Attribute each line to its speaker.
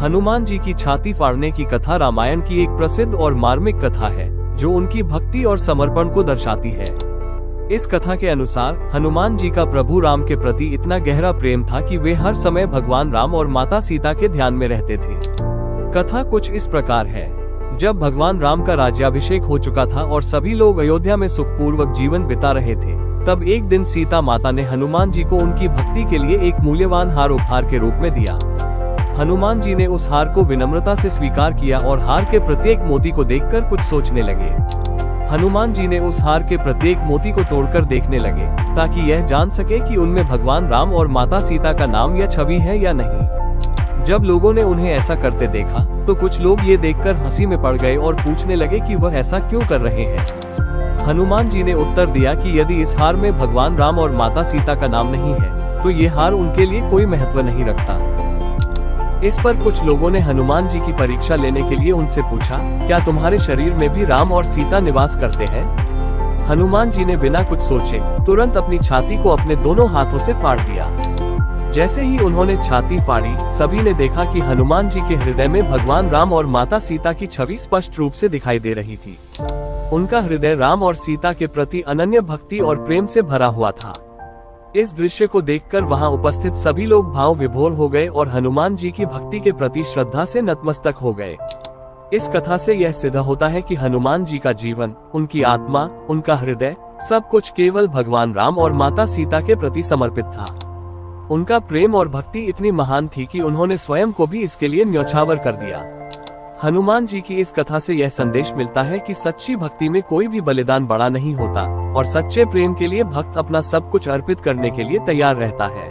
Speaker 1: हनुमान जी की छाती फाड़ने की कथा रामायण की एक प्रसिद्ध और मार्मिक कथा है, जो उनकी भक्ति और समर्पण को दर्शाती है। इस कथा के अनुसार हनुमान जी का प्रभु राम के प्रति इतना गहरा प्रेम था कि वे हर समय भगवान राम और माता सीता के ध्यान में रहते थे। कथा कुछ इस प्रकार है। जब भगवान राम का राज्याभिषेक हो चुका था और सभी लोग अयोध्या में सुखपूर्वक जीवन बिता रहे थे, तब एक दिन सीता माता ने हनुमान जी को उनकी भक्ति के लिए एक मूल्यवान हार उपहार के रूप में दिया। हनुमान जी ने उस हार को विनम्रता से स्वीकार किया और हार के प्रत्येक मोती को देखकर कुछ सोचने लगे। हनुमान जी ने उस हार के प्रत्येक मोती को तोड़कर देखने लगे, ताकि यह जान सके कि उनमें भगवान राम और माता सीता का नाम या छवि है या नहीं। जब लोगों ने उन्हें ऐसा करते देखा, तो कुछ लोग ये देखकर हंसी में पड़ गए और पूछने लगे कि वह ऐसा क्यों कर रहे हैं। हनुमान जी ने उत्तर दिया कि यदि इस हार में भगवान राम और माता सीता का नाम नहीं है, तो ये हार उनके लिए कोई महत्व नहीं रखता। इस पर कुछ लोगों ने हनुमान जी की परीक्षा लेने के लिए उनसे पूछा, क्या तुम्हारे शरीर में भी राम और सीता निवास करते हैं? हनुमान जी ने बिना कुछ सोचे तुरंत अपनी छाती को अपने दोनों हाथों से फाड़ दिया। जैसे ही उन्होंने छाती फाड़ी, सभी ने देखा कि हनुमान जी के हृदय में भगवान राम और माता सीता की छवि स्पष्ट रूप से दिखाई दे रही थी। उनका हृदय राम और सीता के प्रति अनन्य भक्ति और प्रेम से भरा हुआ था। इस दृश्य को देखकर वहां उपस्थित सभी लोग भाव विभोर हो गए और हनुमान जी की भक्ति के प्रति श्रद्धा से नतमस्तक हो गए। इस कथा से यह सिद्ध होता है कि हनुमान जी का जीवन, उनकी आत्मा, उनका हृदय, सब कुछ केवल भगवान राम और माता सीता के प्रति समर्पित था। उनका प्रेम और भक्ति इतनी महान थी कि उन्होंने स्वयं को भी इसके लिए न्यौछावर कर दिया। हनुमान जी की इस कथा से यह संदेश मिलता है कि सच्ची भक्ति में कोई भी बलिदान बड़ा नहीं होता और सच्चे प्रेम के लिए भक्त अपना सब कुछ अर्पित करने के लिए तैयार रहता है।